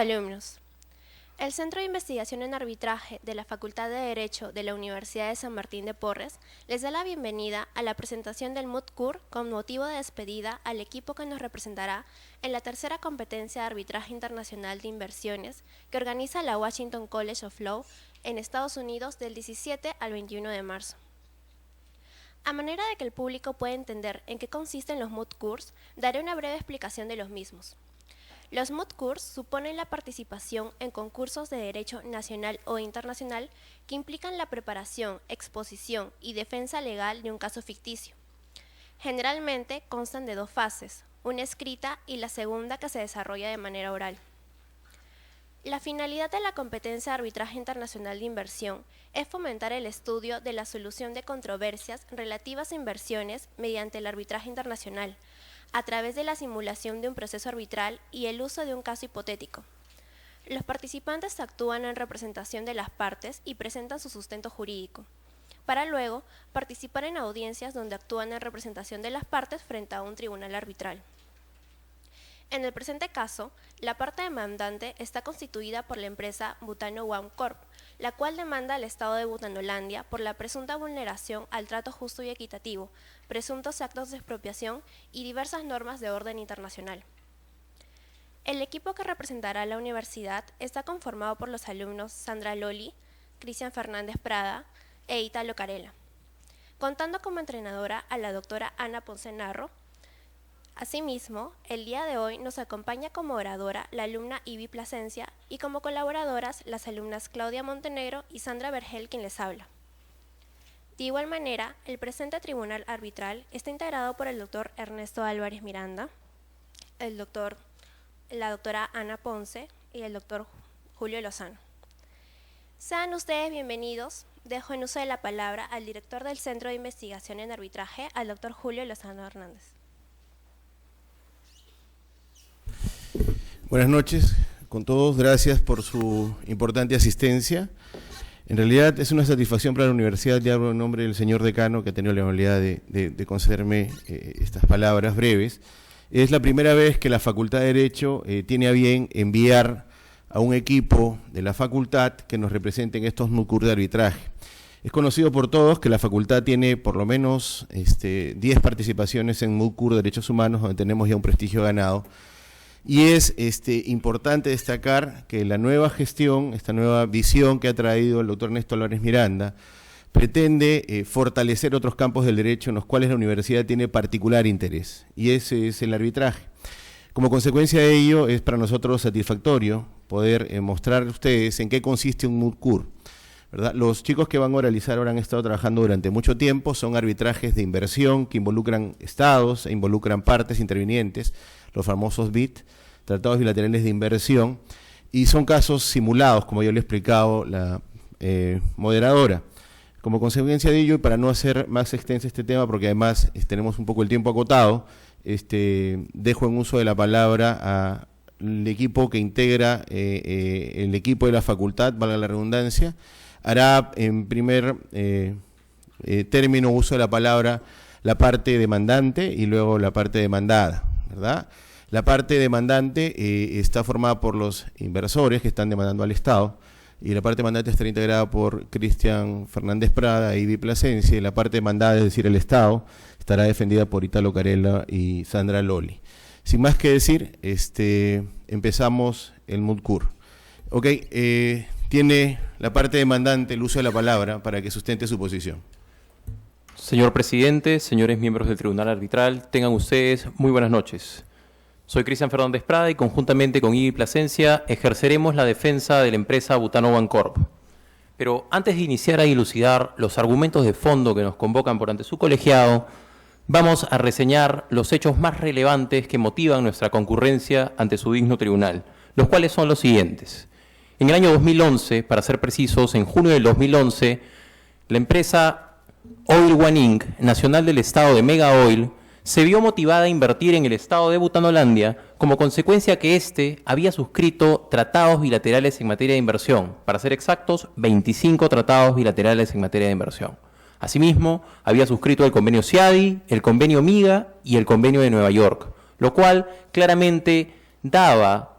Alumnos. El Centro de Investigación en Arbitraje de la Facultad de Derecho de la Universidad de San Martín de Porres les da la bienvenida a la presentación del MUTCUR con motivo de despedida al equipo que nos representará en la tercera competencia de arbitraje internacional de inversiones que organiza la Washington College of Law en Estados Unidos del 17 al 21 de marzo. A manera de que el público pueda entender en qué consisten los MUTCURs, daré una breve explicación de los mismos. Los MUTCURs suponen la participación en concursos de derecho nacional o internacional que implican la preparación, exposición y defensa legal de un caso ficticio. Generalmente constan de dos fases, una escrita y la segunda que se desarrolla de manera oral. La finalidad de la competencia de arbitraje internacional de inversión es fomentar el estudio de la solución de controversias relativas a inversiones mediante el arbitraje internacional, a través de la simulación de un proceso arbitral y el uso de un caso hipotético. Los participantes actúan en representación de las partes y presentan su sustento jurídico, para luego participar en audiencias donde actúan en representación de las partes frente a un tribunal arbitral. En el presente caso, la parte demandante está constituida por la empresa Butano One Corp, la cual demanda al Estado de Butanolandia por la presunta vulneración al trato justo y equitativo, presuntos actos de expropiación y diversas normas de orden internacional. El equipo que representará a la universidad está conformado por los alumnos Sandra Loli, Cristian Fernández Prada e Italo Carela, contando como entrenadora a la doctora Ana Ponce Narro. Asimismo, el día de hoy nos acompaña como oradora la alumna Ivy Plasencia y como colaboradoras las alumnas Claudia Montenegro y Sandra Vergel, quien les habla. De igual manera, el presente tribunal arbitral está integrado por el doctor Ernesto Álvarez Miranda, la doctora Ana Ponce y el doctor Julio Lozano. Sean ustedes bienvenidos. Dejo en uso de la palabra al director del Centro de Investigación en Arbitraje, al doctor Julio Lozano Hernández. Buenas noches con todos, gracias por su importante asistencia. En realidad es una satisfacción para la universidad, ya hablo en nombre del señor decano que ha tenido la amabilidad de concederme estas palabras breves. Es la primera vez que la Facultad de Derecho tiene a bien enviar a un equipo de la facultad que nos represente en estos MUTCUR de arbitraje. Es conocido por todos que la facultad tiene por lo menos 10 participaciones en MUTCUR de Derechos Humanos, donde tenemos ya un prestigio ganado. Y es importante destacar que la nueva gestión, esta nueva visión que ha traído el doctor Ernesto Álvarez Miranda, pretende fortalecer otros campos del derecho en los cuales la universidad tiene particular interés, y ese es el arbitraje. Como consecuencia de ello, es para nosotros satisfactorio poder mostrar a ustedes en qué consiste un MUTCUR, ¿verdad? Los chicos que van a oralizar ahora han estado trabajando durante mucho tiempo, son arbitrajes de inversión que involucran estados e involucran partes intervinientes, los famosos BIT, tratados bilaterales de inversión, y son casos simulados, como yo le he explicado la moderadora. Como consecuencia de ello, y para no hacer más extenso este tema, porque además tenemos un poco el tiempo acotado, dejo en uso de la palabra al equipo que integra el equipo de la facultad, valga la redundancia. Hará en primer término uso de la palabra la parte demandante y luego la parte demandada, ¿verdad? La parte demandante está formada por los inversores que están demandando al Estado, y la parte demandante estará integrada por Cristian Fernández Prada e Ivy Plasencia, y la parte demandada, es decir, el Estado, estará defendida por Italo Carela y Sandra Loli. Sin más que decir, empezamos el MUTCUR. Ok, tiene la parte demandante el uso de la palabra para que sustente su posición. Señor presidente, señores miembros del Tribunal Arbitral, tengan ustedes muy buenas noches. Soy Cristian Fernández Prada y conjuntamente con Ivy Plasencia ejerceremos la defensa de la empresa Butano One Corp. Pero antes de iniciar a dilucidar los argumentos de fondo que nos convocan por ante su colegiado, vamos a reseñar los hechos más relevantes que motivan nuestra concurrencia ante su digno tribunal, los cuales son los siguientes. En el año 2011, para ser precisos, en junio del 2011, la empresa Oil One Inc., nacional del estado de Mega Oil, se vio motivada a invertir en el estado de Butanolandia como consecuencia que éste había suscrito tratados bilaterales en materia de inversión, para ser exactos, 25 tratados bilaterales en materia de inversión. Asimismo, había suscrito el convenio CIADI, el convenio MIGA y el convenio de Nueva York, lo cual claramente daba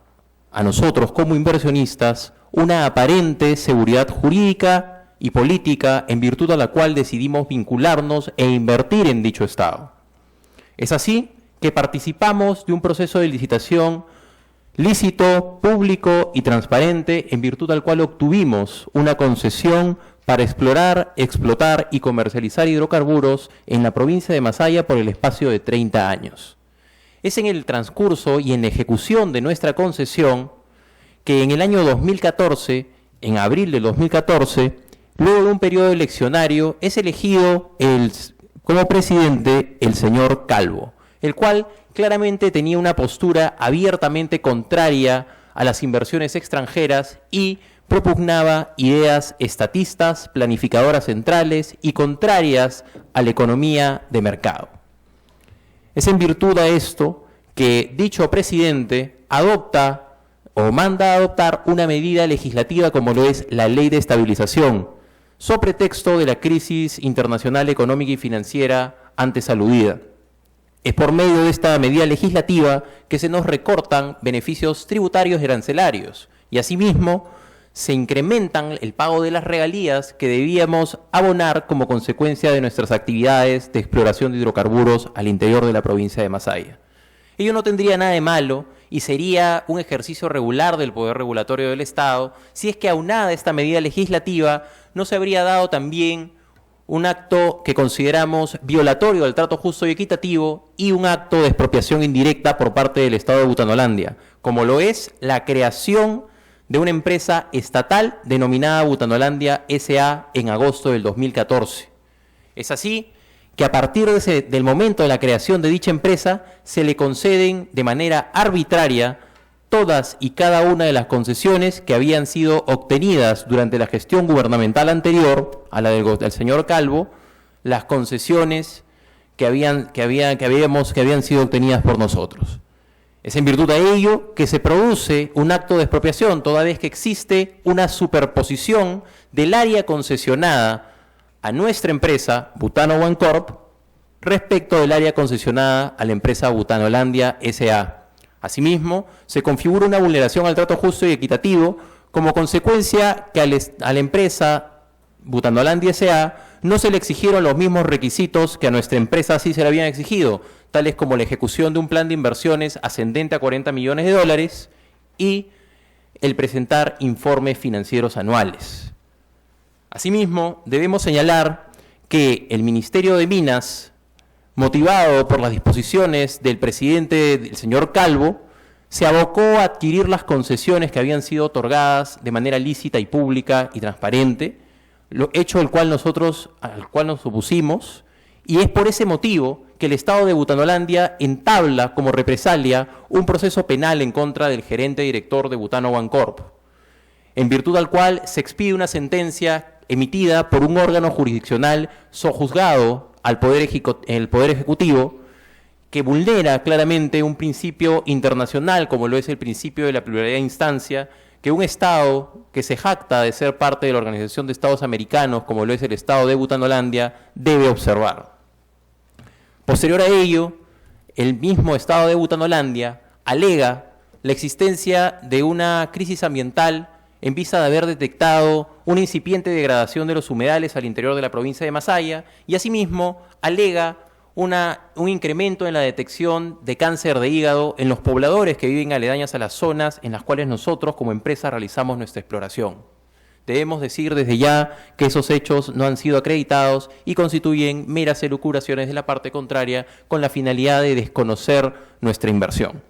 a nosotros como inversionistas una aparente seguridad jurídica y política en virtud a la cual decidimos vincularnos e invertir en dicho Estado. Es así que participamos de un proceso de licitación lícito, público y transparente, en virtud al cual obtuvimos una concesión para explorar, explotar y comercializar hidrocarburos en la provincia de Masaya por el espacio de 30 años. Es en el transcurso y en la ejecución de nuestra concesión que en el año 2014, en abril del 2014, luego de un periodo eleccionario, es elegido como presidente el señor Calvo, el cual claramente tenía una postura abiertamente contraria a las inversiones extranjeras y propugnaba ideas estatistas, planificadoras centrales y contrarias a la economía de mercado. Es en virtud de esto que dicho presidente adopta o manda a adoptar una medida legislativa como lo es la Ley de Estabilización, sobre pretexto de la crisis internacional económica y financiera antes aludida. Es por medio de esta medida legislativa que se nos recortan beneficios tributarios y arancelarios y asimismo se incrementan el pago de las regalías que debíamos abonar como consecuencia de nuestras actividades de exploración de hidrocarburos al interior de la provincia de Masaya. Ello no tendría nada de malo y sería un ejercicio regular del poder regulatorio del Estado si es que aunada esta medida legislativa no se habría dado también un acto que consideramos violatorio del trato justo y equitativo y un acto de expropiación indirecta por parte del Estado de Butanolandia, como lo es la creación de una empresa estatal denominada Butanolandia S.A. en agosto del 2014. Es así que a partir del momento de la creación de dicha empresa se le conceden de manera arbitraria todas y cada una de las concesiones que habían sido obtenidas durante la gestión gubernamental anterior a la del señor Calvo, las concesiones que habían sido obtenidas por nosotros. Es en virtud de ello que se produce un acto de expropiación, toda vez que existe una superposición del área concesionada a nuestra empresa, Butano One Corp, respecto del área concesionada a la empresa Butanolandia S.A. Asimismo, se configura una vulneración al trato justo y equitativo como consecuencia que a la empresa Butanolandia S.A. no se le exigieron los mismos requisitos que a nuestra empresa sí se le habían exigido, tales como la ejecución de un plan de inversiones ascendente a 40 millones de dólares y el presentar informes financieros anuales. Asimismo, debemos señalar que el Ministerio de Minas, motivado por las disposiciones del presidente, del señor Calvo, se abocó a adquirir las concesiones que habían sido otorgadas de manera lícita y pública y transparente, hecho al cual nos opusimos, y es por ese motivo que el Estado de Butanolandia entabla como represalia un proceso penal en contra del gerente director de Butano One Corp, en virtud al cual se expide una sentencia emitida por un órgano jurisdiccional sojuzgado al el Poder Ejecutivo, que vulnera claramente un principio internacional, como lo es el principio de la pluralidad de instancia, que un Estado que se jacta de ser parte de la Organización de Estados Americanos, como lo es el Estado de Butanolandia, debe observar. Posterior a ello, el mismo Estado de Butanolandia alega la existencia de una crisis ambiental en vista de haber detectado una incipiente degradación de los humedales al interior de la provincia de Masaya y asimismo alega un incremento en la detección de cáncer de hígado en los pobladores que viven aledañas a las zonas en las cuales nosotros como empresa realizamos nuestra exploración. Debemos decir desde ya que esos hechos no han sido acreditados y constituyen meras elucubraciones de la parte contraria con la finalidad de desconocer nuestra inversión.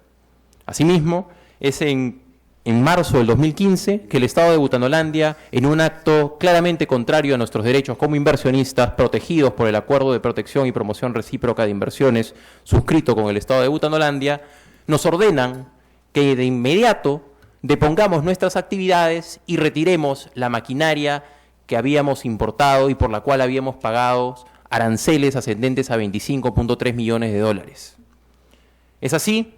Asimismo, es en marzo del 2015 que el Estado de Butanolandia, en un acto claramente contrario a nuestros derechos como inversionistas protegidos por el Acuerdo de Protección y Promoción Recíproca de Inversiones suscrito con el Estado de Butanolandia, nos ordenan que de inmediato depongamos nuestras actividades y retiremos la maquinaria que habíamos importado y por la cual habíamos pagado aranceles ascendentes a 25.3 millones de dólares. Es así,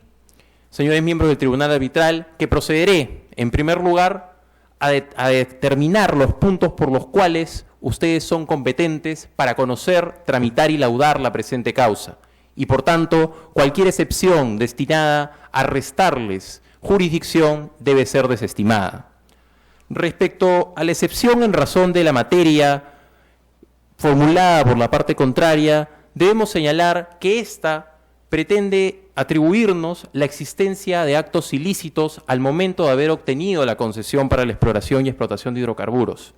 señores miembros del Tribunal Arbitral, que procederé, en primer lugar, a determinar los puntos por los cuales ustedes son competentes para conocer, tramitar y laudar la presente causa. Y, por tanto, cualquier excepción destinada a restarles jurisdicción debe ser desestimada. Respecto a la excepción en razón de la materia formulada por la parte contraria, debemos señalar que ésta pretende atribuirnos la existencia de actos ilícitos al momento de haber obtenido la concesión para la exploración y explotación de hidrocarburos.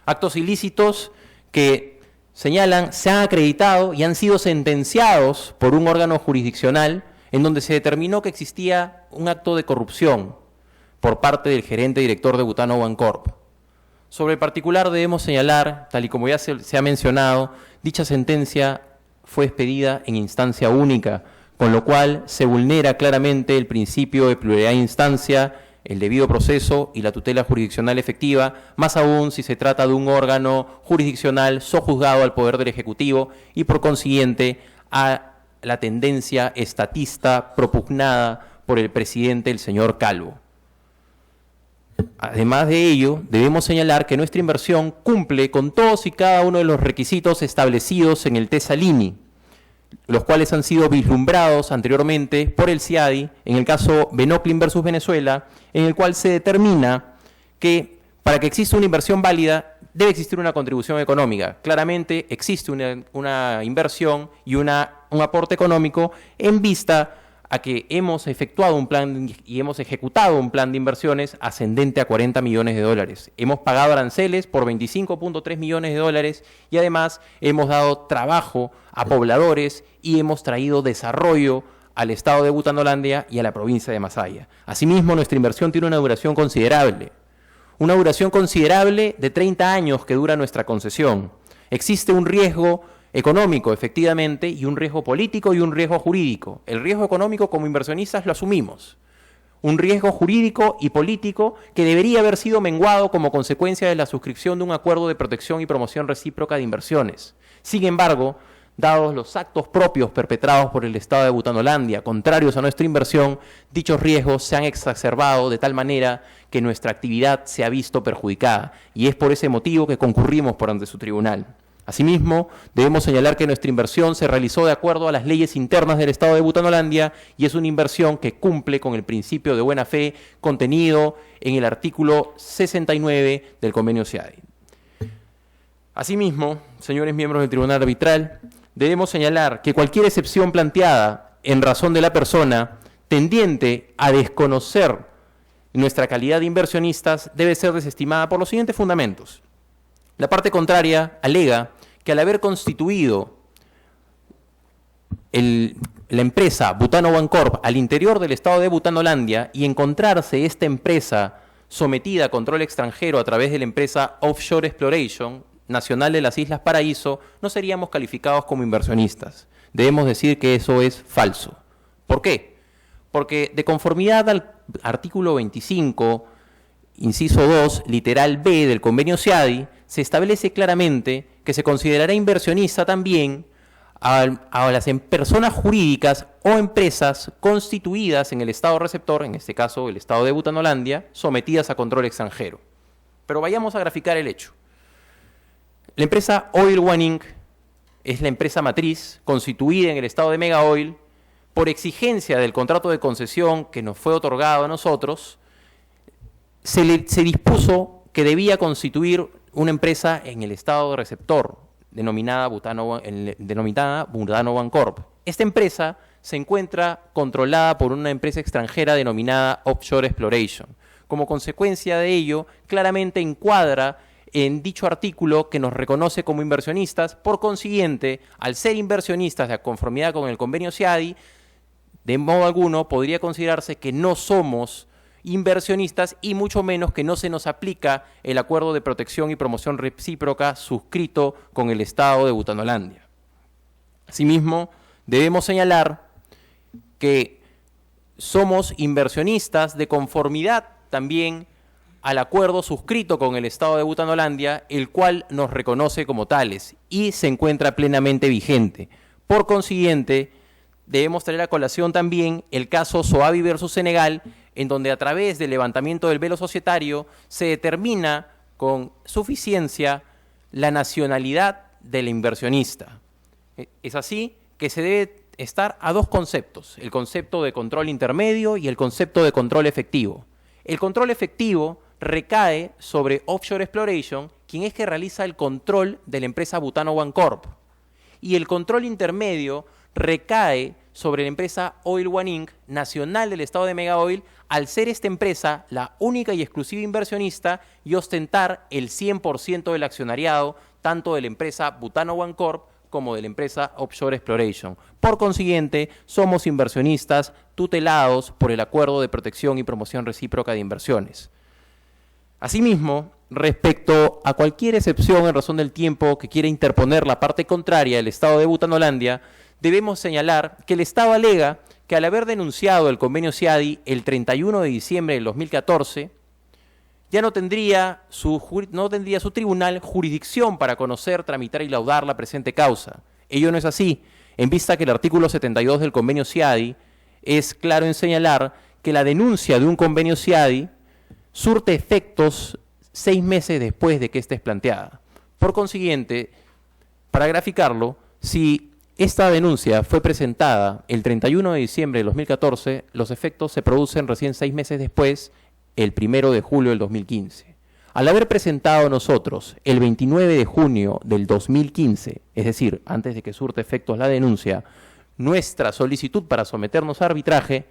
Actos ilícitos que señalan, se han acreditado y han sido sentenciados por un órgano jurisdiccional en donde se determinó que existía un acto de corrupción por parte del gerente director de Butano Bancorp. Sobre el particular debemos señalar, tal y como ya se ha mencionado, dicha sentencia fue expedida en instancia única, con lo cual se vulnera claramente el principio de pluralidad de instancia, el debido proceso y la tutela jurisdiccional efectiva, más aún si se trata de un órgano jurisdiccional sojuzgado al Poder del Ejecutivo y por consiguiente a la tendencia estatista propugnada por el presidente, el señor Calvo. Además de ello, debemos señalar que nuestra inversión cumple con todos y cada uno de los requisitos establecidos en el TESALINI, los cuales han sido vislumbrados anteriormente por el CIADI en el caso Benoclin versus Venezuela, en el cual se determina que para que exista una inversión válida debe existir una contribución económica. Claramente existe una inversión y un aporte económico en vista a que hemos efectuado un plan y hemos ejecutado un plan de inversiones ascendente a 40 millones de dólares. Hemos pagado aranceles por 25.3 millones de dólares y además hemos dado trabajo a pobladores y hemos traído desarrollo al estado de Butanolandia y a la provincia de Masaya. Asimismo, nuestra inversión tiene una duración considerable. Una duración considerable de 30 años que dura nuestra concesión. Existe un riesgo económico, efectivamente, y un riesgo político y un riesgo jurídico. El riesgo económico como inversionistas lo asumimos. Un riesgo jurídico y político que debería haber sido menguado como consecuencia de la suscripción de un acuerdo de protección y promoción recíproca de inversiones. Sin embargo, dados los actos propios perpetrados por el Estado de Butanolandia, contrarios a nuestra inversión, dichos riesgos se han exacerbado de tal manera que nuestra actividad se ha visto perjudicada, y es por ese motivo que concurrimos por ante su tribunal. Asimismo, debemos señalar que nuestra inversión se realizó de acuerdo a las leyes internas del Estado de Butanolandia y es una inversión que cumple con el principio de buena fe contenido en el artículo 69 del convenio CIADI. Asimismo, señores miembros del Tribunal Arbitral, debemos señalar que cualquier excepción planteada en razón de la persona tendiente a desconocer nuestra calidad de inversionistas debe ser desestimada por los siguientes fundamentos. La parte contraria alega que al haber constituido la empresa Butano Bancorp al interior del estado de Butanolandia y encontrarse esta empresa sometida a control extranjero a través de la empresa Offshore Exploration Nacional de las Islas Paraíso, no seríamos calificados como inversionistas. Debemos decir que eso es falso. ¿Por qué? Porque de conformidad al artículo 25, inciso 2, literal B del convenio CIADI, se establece claramente que se considerará inversionista también a las personas jurídicas o empresas constituidas en el estado receptor, en este caso el estado de Butanolandia, sometidas a control extranjero. Pero vayamos a graficar el hecho. La empresa Oil One Inc. es la empresa matriz constituida en el estado de Mega Oil por exigencia del contrato de concesión que nos fue otorgado a nosotros. Se dispuso que debía constituir una empresa en el estado de receptor, denominada Butano Bancorp. Esta empresa se encuentra controlada por una empresa extranjera denominada Offshore Exploration. Como consecuencia de ello, claramente encuadra en dicho artículo que nos reconoce como inversionistas. Por consiguiente, al ser inversionistas de conformidad con el convenio CIADI, de modo alguno podría considerarse que no somos inversionistas y mucho menos que no se nos aplica el acuerdo de protección y promoción recíproca suscrito con el Estado de Butanolandia. Asimismo, debemos señalar que somos inversionistas de conformidad también al acuerdo suscrito con el Estado de Butanolandia, el cual nos reconoce como tales y se encuentra plenamente vigente. Por consiguiente, debemos traer a colación también el caso Soavi versus Senegal, en donde a través del levantamiento del velo societario se determina con suficiencia la nacionalidad del inversionista. Es así que se debe estar a dos conceptos, el concepto de control intermedio y el concepto de control efectivo. El control efectivo recae sobre Offshore Exploration, quien es que realiza el control de la empresa Butano One Corp. Y el control intermedio recae sobre la empresa Oil One Inc., nacional del estado de Mega Oil, al ser esta empresa la única y exclusiva inversionista y ostentar el 100% del accionariado, tanto de la empresa Butano One Corp como de la empresa Offshore Exploration. Por consiguiente, somos inversionistas tutelados por el Acuerdo de Protección y Promoción Recíproca de Inversiones. Asimismo, respecto a cualquier excepción en razón del tiempo que quiera interponer la parte contraria del Estado de Butanolandia, debemos señalar que el Estado alega que al haber denunciado el convenio CIADI el 31 de diciembre del 2014, ya no tendría su tribunal jurisdicción para conocer, tramitar y laudar la presente causa. Ello no es así, en vista que el artículo 72 del convenio CIADI es claro en señalar que la denuncia de un convenio CIADI surte efectos 6 meses después de que ésta es planteada. Por consiguiente, para graficarlo, si esta denuncia fue presentada el 31 de diciembre de 2014, los efectos se producen recién 6 meses después, el 1 de julio del 2015. Al haber presentado nosotros el 29 de junio del 2015, es decir, antes de que surte efectos la denuncia, nuestra solicitud para someternos a arbitraje,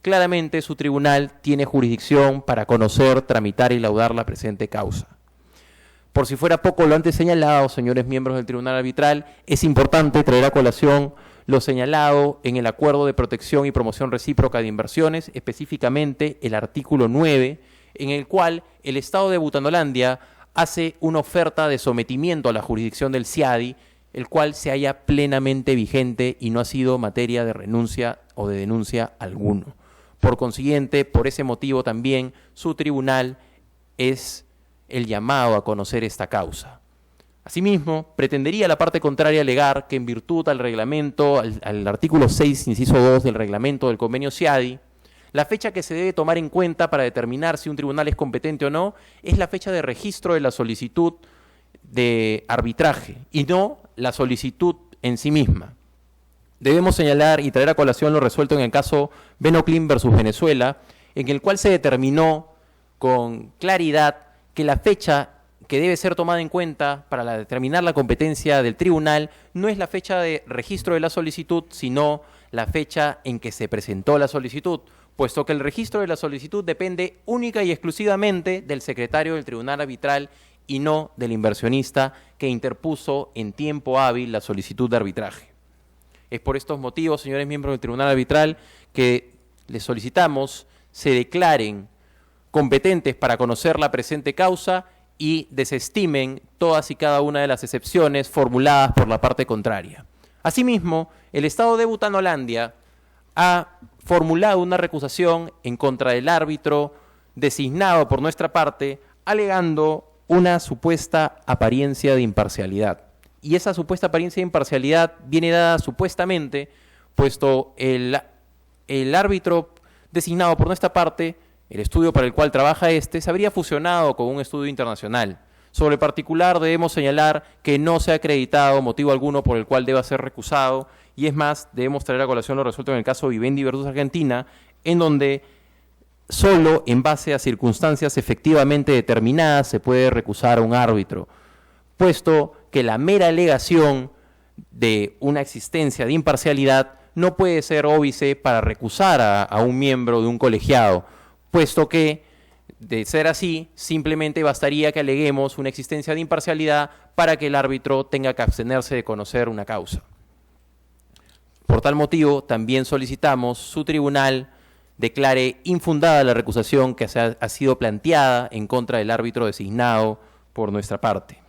claramente su tribunal tiene jurisdicción para conocer, tramitar y laudar la presente causa. Por si fuera poco lo antes señalado, señores miembros del Tribunal Arbitral, es importante traer a colación lo señalado en el Acuerdo de Protección y Promoción Recíproca de Inversiones, específicamente el artículo 9, en el cual el Estado de Butanolandia hace una oferta de sometimiento a la jurisdicción del CIADI, el cual se halla plenamente vigente y no ha sido materia de renuncia o de denuncia alguno. Por consiguiente, por ese motivo también su tribunal es el llamado a conocer esta causa. Asimismo, pretendería la parte contraria alegar que en virtud al reglamento, al artículo 6, inciso 2 del reglamento del convenio CIADI, la fecha que se debe tomar en cuenta para determinar si un tribunal es competente o no es la fecha de registro de la solicitud de arbitraje y no la solicitud en sí misma. Debemos señalar y traer a colación lo resuelto en el caso Benoclin versus Venezuela, en el cual se determinó con claridad que la fecha que debe ser tomada en cuenta para determinar la competencia del tribunal no es la fecha de registro de la solicitud, sino la fecha en que se presentó la solicitud, puesto que el registro de la solicitud depende única y exclusivamente del secretario del Tribunal Arbitral y no del inversionista que interpuso en tiempo hábil la solicitud de arbitraje. Es por estos motivos, señores miembros del Tribunal Arbitral, que les solicitamos se declaren competentes para conocer la presente causa y desestimen todas y cada una de las excepciones formuladas por la parte contraria. Asimismo, el Estado de Butanolandia ha formulado una recusación en contra del árbitro designado por nuestra parte, alegando una supuesta apariencia de imparcialidad. Y esa supuesta apariencia de imparcialidad viene dada supuestamente, puesto el árbitro designado por nuestra parte, el estudio para el cual trabaja se habría fusionado con un estudio internacional. Sobre el particular debemos señalar que no se ha acreditado motivo alguno por el cual deba ser recusado, y es más, debemos traer a colación lo resuelto en el caso Vivendi versus Argentina, en donde solo en base a circunstancias efectivamente determinadas se puede recusar a un árbitro, puesto que la mera alegación de una existencia de imparcialidad no puede ser óbice para recusar a un miembro de un colegiado, puesto que, de ser así, simplemente bastaría que aleguemos una existencia de imparcialidad para que el árbitro tenga que abstenerse de conocer una causa. Por tal motivo, también solicitamos su tribunal declare infundada la recusación que ha sido planteada en contra del árbitro designado por nuestra parte.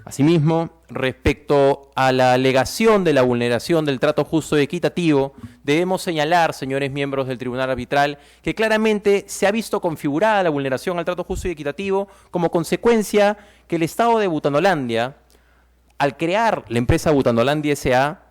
Asimismo, respecto a la alegación de la vulneración del trato justo y equitativo, debemos señalar, señores miembros del Tribunal Arbitral, que claramente se ha visto configurada la vulneración al trato justo y equitativo como consecuencia que el Estado de Butanolandia, al crear la empresa Butanolandia S.A.,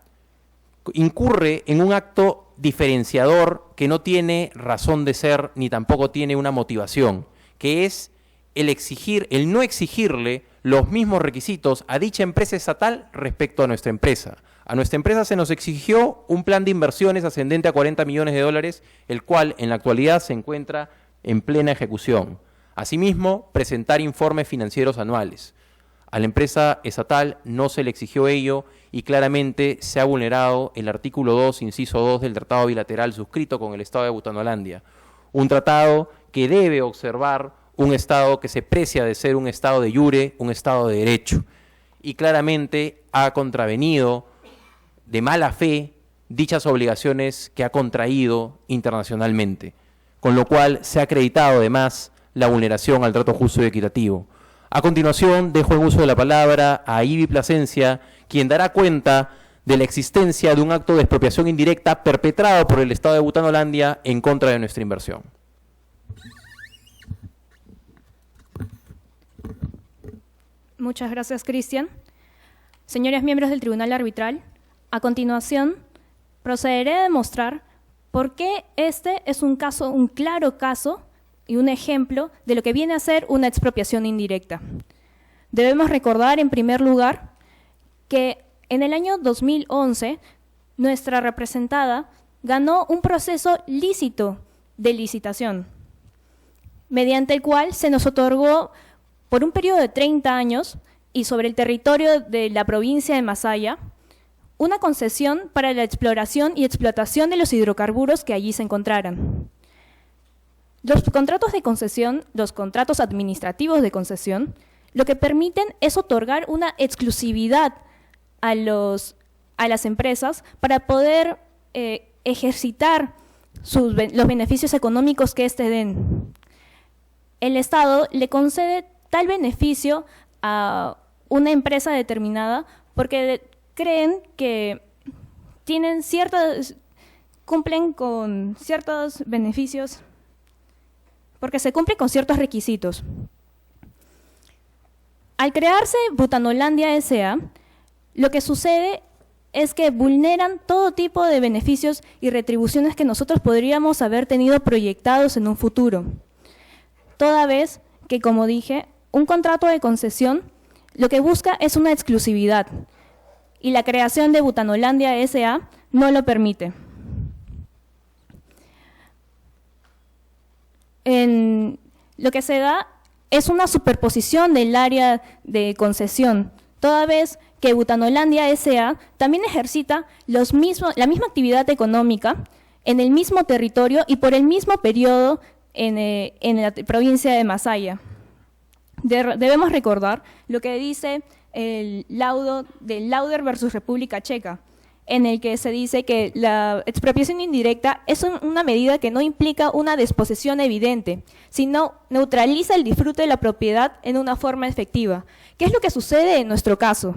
incurre en un acto diferenciador que no tiene razón de ser ni tampoco tiene una motivación, que es el no exigirle los mismos requisitos a dicha empresa estatal respecto a nuestra empresa. A nuestra empresa se nos exigió un plan de inversiones ascendente a 40 millones de dólares, el cual en la actualidad se encuentra en plena ejecución. Asimismo, presentar informes financieros anuales. A la empresa estatal no se le exigió ello y claramente se ha vulnerado el artículo 2, inciso 2 del tratado bilateral suscrito con el Estado de Butanolandia. Un tratado que debe observar un Estado que se precia de ser un Estado de jure, un Estado de derecho. Y claramente ha contravenido de mala fe dichas obligaciones que ha contraído internacionalmente, con lo cual se ha acreditado además la vulneración al trato justo y equitativo. A continuación, dejo el uso de la palabra a Ivy Plasencia, quien dará cuenta de la existencia de un acto de expropiación indirecta perpetrado por el Estado de Butanolandia en contra de nuestra inversión. Muchas gracias, Cristian. Señores miembros del Tribunal Arbitral, a continuación procederé a demostrar por qué este es un claro caso y un ejemplo de lo que viene a ser una expropiación indirecta. Debemos recordar, en primer lugar, que en el año 2011 nuestra representada ganó un proceso lícito de licitación, mediante el cual se nos otorgó por un periodo de 30 años y sobre el territorio de la provincia de Masaya una concesión para la exploración y explotación de los hidrocarburos que allí se encontraran. Los contratos de concesión, los contratos administrativos de concesión, lo que permiten es otorgar una exclusividad a las empresas para poder ejercitar los beneficios económicos que éste den. El Estado le concede tal beneficio a una empresa determinada porque creen que cumplen con ciertos beneficios, porque se cumple con ciertos requisitos. Al crearse Butanolandia S.A., lo que sucede es que vulneran todo tipo de beneficios y retribuciones que nosotros podríamos haber tenido proyectados en un futuro. Toda vez que, como dije, un contrato de concesión lo que busca es una exclusividad y la creación de Butanolandia S.A. no lo permite. Lo que se da es una superposición del área de concesión, toda vez que Butanolandia S.A. también ejercita la misma actividad económica en el mismo territorio y por el mismo periodo en la provincia de Masaya. Debemos recordar lo que dice el laudo de Lauder versus República Checa, en el que se dice que la expropiación indirecta es una medida que no implica una desposesión evidente, sino neutraliza el disfrute de la propiedad en una forma efectiva. ¿Qué es lo que sucede en nuestro caso?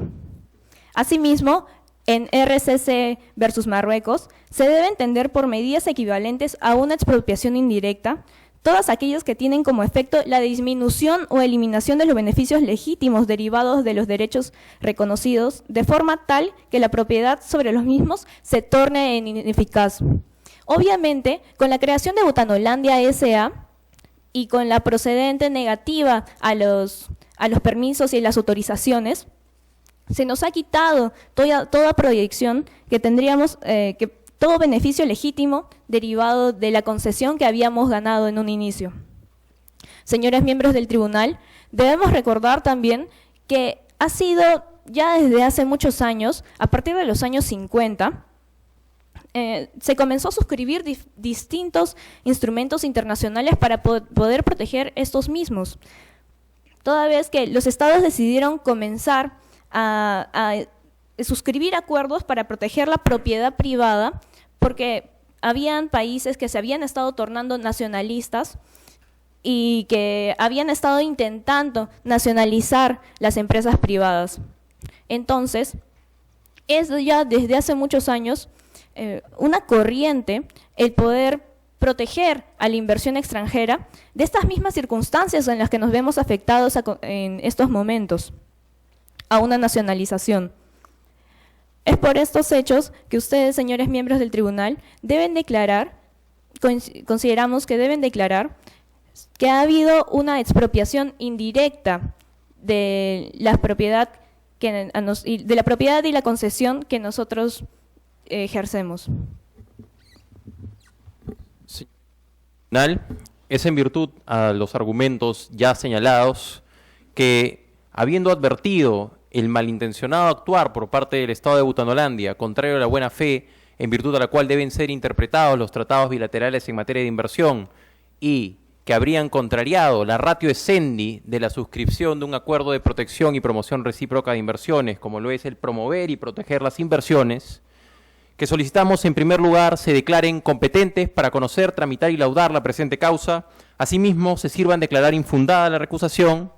Asimismo, en RCC versus Marruecos, se debe entender por medidas equivalentes a una expropiación indirecta todas aquellas que tienen como efecto la disminución o eliminación de los beneficios legítimos derivados de los derechos reconocidos, de forma tal que la propiedad sobre los mismos se torne ineficaz. Obviamente, con la creación de Butanolandia S.A. y con la procedente negativa a los permisos y las autorizaciones, se nos ha quitado toda proyección que tendríamos, todo beneficio legítimo derivado de la concesión que habíamos ganado en un inicio. Señores miembros del tribunal, debemos recordar también que ha sido ya desde hace muchos años, a partir de los años 50, se comenzó a suscribir distintos instrumentos internacionales para poder proteger estos mismos. Toda vez que los estados decidieron comenzar a suscribir acuerdos para proteger la propiedad privada, porque habían países que se habían estado tornando nacionalistas y que habían estado intentando nacionalizar las empresas privadas. Entonces, es ya desde hace muchos años una corriente el poder proteger a la inversión extranjera de estas mismas circunstancias en las que nos vemos afectados en estos momentos, a una nacionalización. Es por estos hechos que ustedes, señores miembros del tribunal, deben declarar, consideramos que deben declarar que ha habido una expropiación indirecta de la propiedad de la propiedad y la concesión que nosotros ejercemos. Sí. Es en virtud a los argumentos ya señalados que, habiendo advertido el malintencionado actuar por parte del Estado de Butanolandia, contrario a la buena fe, en virtud a la cual deben ser interpretados los tratados bilaterales en materia de inversión, y que habrían contrariado la ratio essendi de la suscripción de un acuerdo de protección y promoción recíproca de inversiones, como lo es el promover y proteger las inversiones, que solicitamos en primer lugar se declaren competentes para conocer, tramitar y laudar la presente causa. Asimismo, se sirvan declarar infundada la recusación,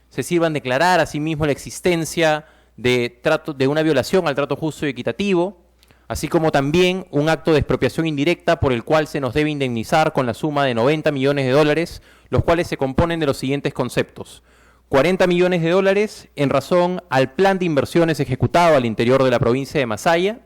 se sirvan declarar asimismo la existencia de una violación al trato justo y equitativo, así como también un acto de expropiación indirecta por el cual se nos debe indemnizar con la suma de 90 millones de dólares, los cuales se componen de los siguientes conceptos: 40 millones de dólares en razón al plan de inversiones ejecutado al interior de la provincia de Masaya,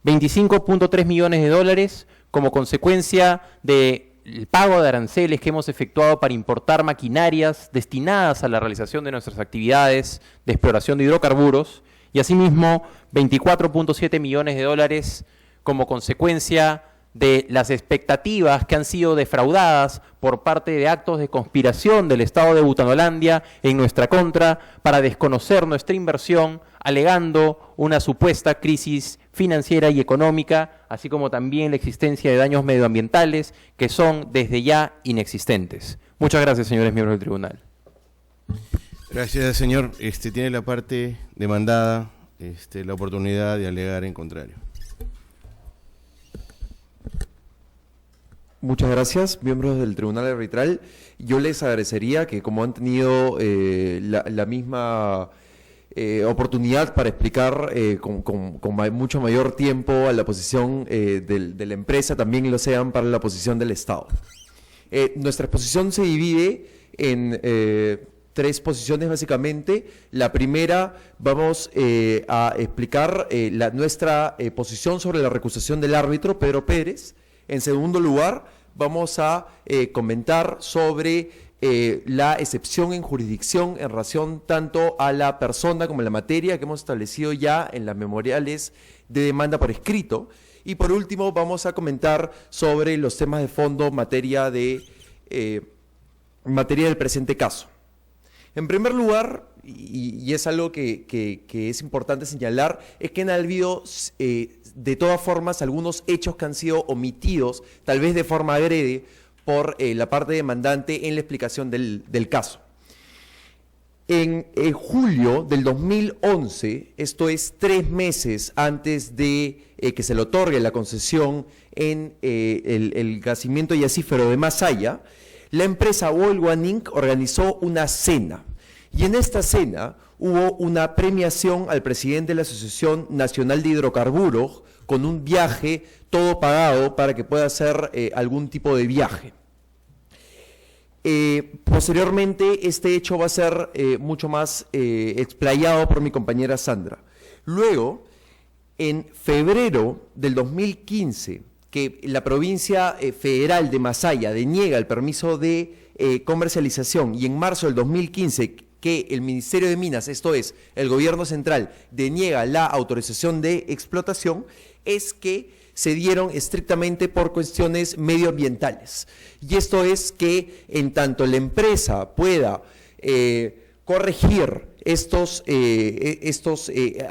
25.3 millones de dólares como consecuencia del pago de aranceles que hemos efectuado para importar maquinarias destinadas a la realización de nuestras actividades de exploración de hidrocarburos, y asimismo 24.7 millones de dólares como consecuencia de las expectativas que han sido defraudadas por parte de actos de conspiración del Estado de Butanolandia en nuestra contra para desconocer nuestra inversión, alegando una supuesta crisis financiera y económica, así como también la existencia de daños medioambientales que son desde ya inexistentes. Muchas gracias, señores miembros del tribunal. Gracias, señor. Tiene la parte demandada la oportunidad de alegar en contrario. Muchas gracias, miembros del Tribunal Arbitral. Yo les agradecería que, como han tenido la misma oportunidad para explicar con mucho mayor tiempo a la posición de la empresa, también lo sean para la posición del Estado. Nuestra exposición se divide en tres posiciones básicamente. La primera, vamos a explicar nuestra posición sobre la recusación del árbitro Pedro Pérez. En segundo lugar, vamos a comentar sobre la excepción en jurisdicción en relación tanto a la persona como a la materia que hemos establecido ya en las memoriales de demanda por escrito. Y por último, vamos a comentar sobre los temas de fondo materia del presente caso. En primer lugar, y es algo que es importante señalar, es que han habido de todas formas algunos hechos que han sido omitidos, tal vez de forma agrede, por la parte demandante en la explicación del caso. En julio del 2011, esto es 3 meses antes de que se le otorgue la concesión en el yacimiento yacífero de Masaya, la empresa Wolwan Inc. organizó una cena, y en esta cena hubo una premiación al presidente de la Asociación Nacional de Hidrocarburos con un viaje todo pagado para que pueda hacer algún tipo de viaje. Posteriormente, este hecho va a ser mucho más explayado por mi compañera Sandra. Luego, en febrero del 2015, que la provincia federal de Masaya deniega el permiso de comercialización, y en marzo del 2015 que el Ministerio de Minas, esto es, el gobierno central, deniega la autorización de explotación, es que se dieron estrictamente por cuestiones medioambientales. Y esto es que en tanto la empresa pueda corregir estos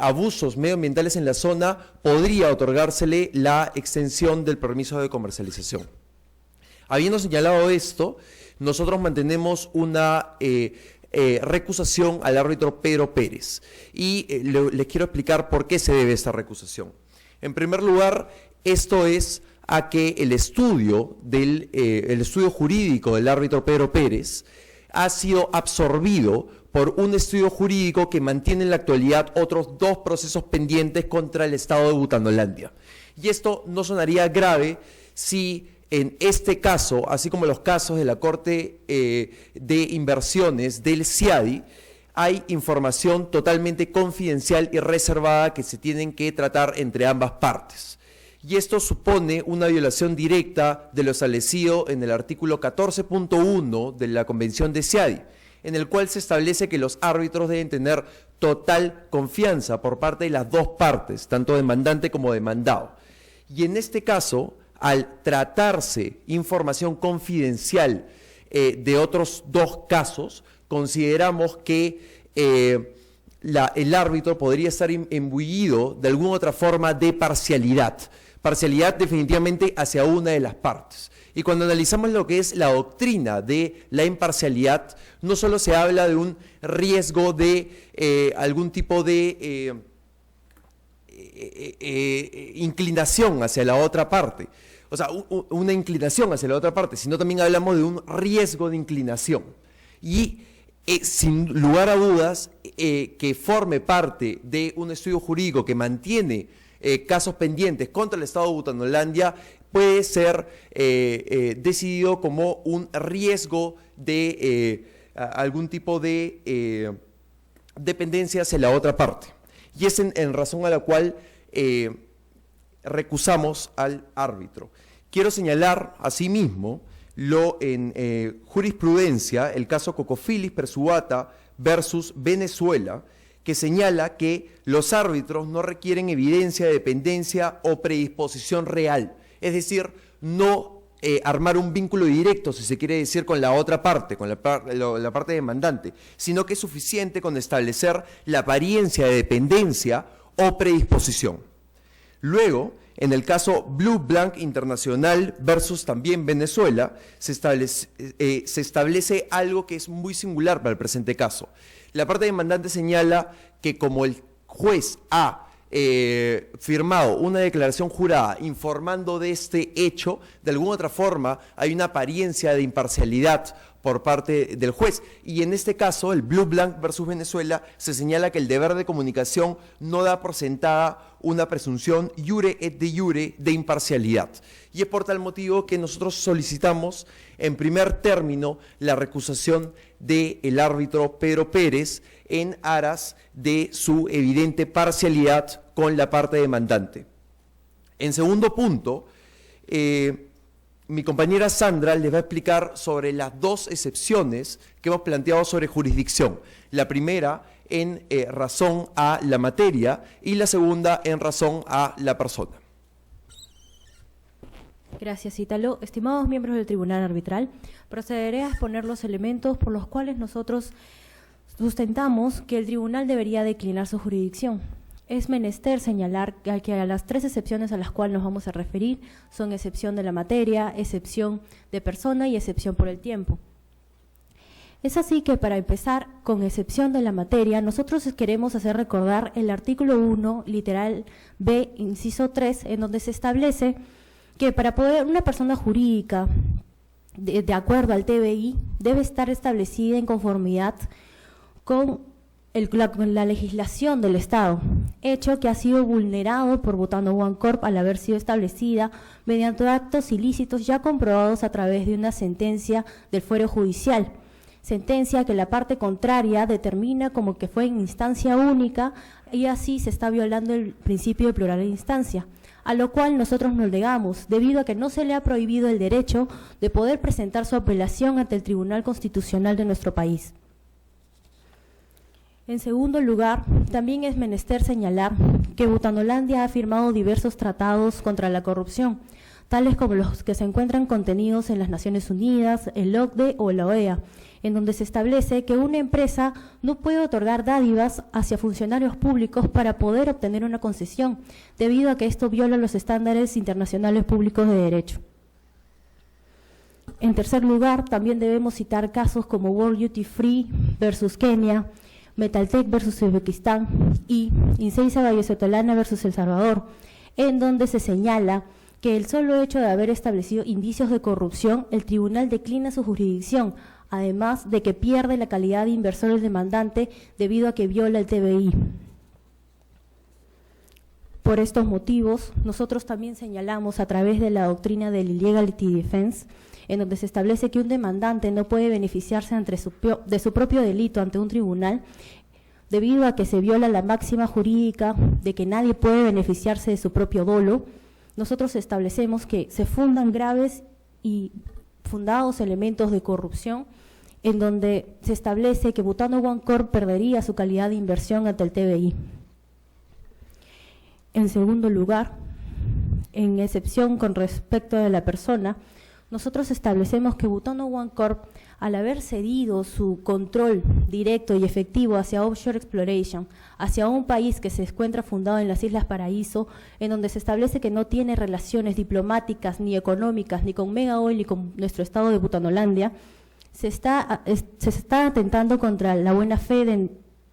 abusos medioambientales en la zona, podría otorgársele la extensión del permiso de comercialización. Habiendo señalado esto, nosotros mantenemos una recusación al árbitro Pedro Pérez, y les quiero explicar por qué se debe esta recusación. En primer lugar, esto es a que el estudio jurídico del árbitro Pedro Pérez ha sido absorbido por un estudio jurídico que mantiene en la actualidad otros 2 procesos pendientes contra el Estado de Butanolandia. Y esto no sonaría grave si en este caso, así como los casos de la Corte de Inversiones del CIADI, hay información totalmente confidencial y reservada que se tienen que tratar entre ambas partes. Y esto supone una violación directa de lo establecido en el artículo 14.1 de la Convención de CIADI, en el cual se establece que los árbitros deben tener total confianza por parte de las dos partes, tanto demandante como demandado. Y en este caso, al tratarse información confidencial de otros dos casos, consideramos que el árbitro podría estar imbuido de alguna otra forma de parcialidad definitivamente hacia una de las partes. Y cuando analizamos lo que es la doctrina de la imparcialidad, no solo se habla de un riesgo de algún tipo de inclinación hacia la otra parte, o sea, una inclinación hacia la otra parte, sino también hablamos de un riesgo de inclinación. Y sin lugar a dudas, que forme parte de un estudio jurídico que mantiene casos pendientes contra el Estado de Butanolandia puede ser decidido como un riesgo de algún tipo de dependencia hacia la otra parte. Y es en razón a la cual recusamos al árbitro. Quiero señalar asimismo en jurisprudencia el caso Cocofilis Persuata versus Venezuela, que señala que los árbitros no requieren evidencia de dependencia o predisposición real, es decir, no armar un vínculo directo, si se quiere decir, con la otra parte, con la parte demandante, sino que es suficiente con establecer la apariencia de dependencia o predisposición. Luego, en el caso Blue Blanc Internacional versus también Venezuela, se establece algo que es muy singular para el presente caso. La parte demandante señala que como el juez ha firmado una declaración jurada informando de este hecho, de alguna otra forma hay una apariencia de imparcialidad por parte del juez. Y en este caso, el Blue Blanc versus Venezuela, se señala que el deber de comunicación no da por sentada una presunción iure et de iure de imparcialidad. Y es por tal motivo que nosotros solicitamos, en primer término, la recusación del árbitro Pedro Pérez en aras de su evidente parcialidad con la parte demandante. En segundo punto, mi compañera Sandra les va a explicar sobre las dos excepciones que hemos planteado sobre jurisdicción. La primera en razón a la materia y la segunda en razón a la persona. Gracias, Ítalo. Estimados miembros del Tribunal Arbitral, procederé a exponer los elementos por los cuales nosotros sustentamos que el Tribunal debería declinar su jurisdicción. Es menester señalar que a las tres excepciones a las cuales nos vamos a referir son excepción de la materia, excepción de persona y excepción por el tiempo. Es así que para empezar, con excepción de la materia, nosotros queremos hacer recordar el artículo 1, literal B, inciso 3, en donde se establece que para poder una persona jurídica, de acuerdo al TBI, debe estar establecida en conformidad con la legislación del Estado, hecho que ha sido vulnerado por Butano One Corp al haber sido establecida mediante actos ilícitos ya comprobados a través de una sentencia del fuero judicial, sentencia que la parte contraria determina como que fue en instancia única y así se está violando el principio de plural de instancia, a lo cual nosotros nos negamos debido a que no se le ha prohibido el derecho de poder presentar su apelación ante el Tribunal Constitucional de nuestro país. En segundo lugar, también es menester señalar que Butanolandia ha firmado diversos tratados contra la corrupción, tales como los que se encuentran contenidos en las Naciones Unidas, el OCDE o la OEA, en donde se establece que una empresa no puede otorgar dádivas hacia funcionarios públicos para poder obtener una concesión, debido a que esto viola los estándares internacionales públicos de derecho. En tercer lugar, también debemos citar casos como World Duty Free versus Kenia, Metaltech versus Uzbekistán y Inceiza Vallesolana versus El Salvador, en donde se señala que el solo hecho de haber establecido indicios de corrupción, el tribunal declina su jurisdicción, además de que pierde la calidad de inversor del demandante debido a que viola el TBI. Por estos motivos, nosotros también señalamos a través de la doctrina del Illegality Defense, en donde se establece que un demandante no puede beneficiarse de su propio delito ante un tribunal, debido a que se viola la máxima jurídica de que nadie puede beneficiarse de su propio dolo. Nosotros establecemos que se fundan graves y fundados elementos de corrupción en donde se establece que Butano One Corp perdería su calidad de inversión ante el TBI. En segundo lugar, en excepción con respecto a la persona, nosotros establecemos que Butano One Corp, al haber cedido su control directo y efectivo hacia Offshore Exploration, hacia un país que se encuentra fundado en las Islas Paraíso, en donde se establece que no tiene relaciones diplomáticas ni económicas ni con Mega Oil ni con nuestro estado de Butanolandia, se está atentando contra la buena fe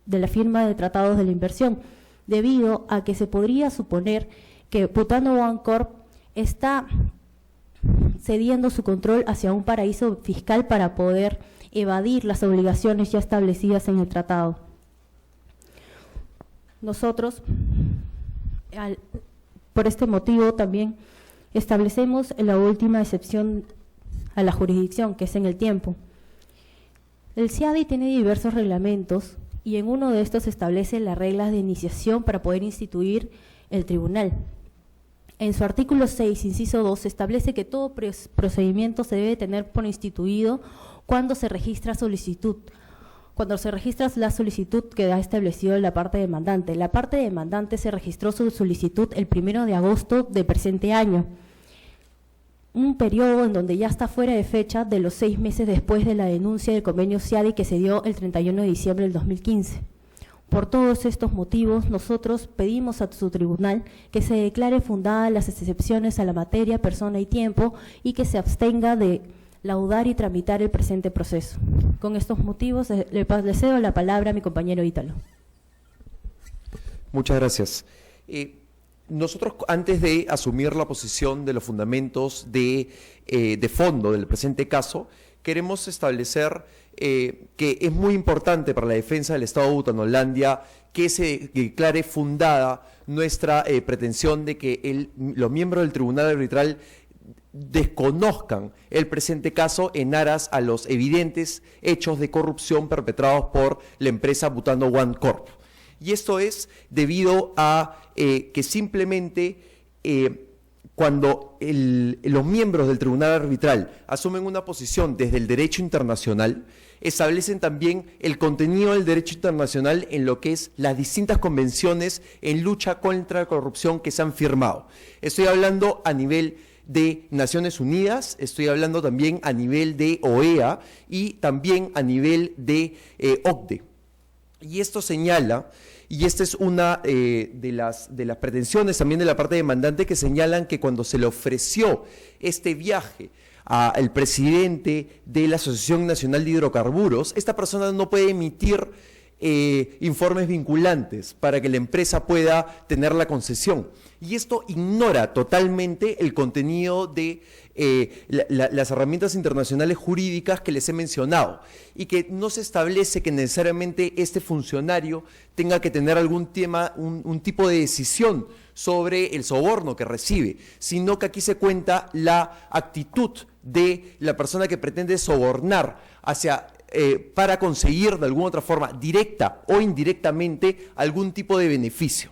de la firma de tratados de la inversión, debido a que se podría suponer que Butano One Corp está cediendo su control hacia un paraíso fiscal para poder evadir las obligaciones ya establecidas en el tratado. Nosotros, por este motivo, también establecemos la última excepción a la jurisdicción, que es en el tiempo. El CIADI tiene diversos reglamentos y en uno de estos establece las reglas de iniciación para poder instituir el tribunal. En su artículo 6, inciso 2, se establece que todo procedimiento se debe tener por instituido cuando se registra solicitud. Cuando se registra la solicitud que ha establecido la parte demandante. La parte demandante se registró su solicitud el 1 de agosto del presente año. Un periodo en donde ya está fuera de fecha de los 6 meses después de la denuncia del convenio CIADI que se dio el 31 de diciembre del 2015. Por todos estos motivos, nosotros pedimos a su tribunal que se declare fundadas las excepciones a la materia, persona y tiempo y que se abstenga de laudar y tramitar el presente proceso. Con estos motivos, le cedo la palabra a mi compañero Ítalo. Muchas gracias. Nosotros, antes de asumir la posición de los fundamentos de fondo del presente caso, queremos establecer que es muy importante para la defensa del Estado de Butanolandia que se declare fundada nuestra pretensión de que los miembros del Tribunal Arbitral desconozcan el presente caso en aras a los evidentes hechos de corrupción perpetrados por la empresa Butano One Corp. Y esto es debido a que simplemente cuando los miembros del Tribunal Arbitral asumen una posición desde el derecho internacional, establecen también el contenido del derecho internacional en lo que es las distintas convenciones en lucha contra la corrupción que se han firmado. Estoy hablando a nivel de Naciones Unidas, estoy hablando también a nivel de OEA y también a nivel de OCDE. Y esto señala, y esta es una de las pretensiones también de la parte demandante, que señalan que cuando se le ofreció este viaje al presidente de la Asociación Nacional de Hidrocarburos, esta persona no puede emitir informes vinculantes para que la empresa pueda tener la concesión. Y esto ignora totalmente el contenido de las herramientas internacionales jurídicas que les he mencionado y que no se establece que necesariamente este funcionario tenga que tener algún tema, un tipo de decisión sobre el soborno que recibe, sino que aquí se cuenta la actitud de la persona que pretende sobornar para conseguir de alguna otra forma, directa o indirectamente, algún tipo de beneficio.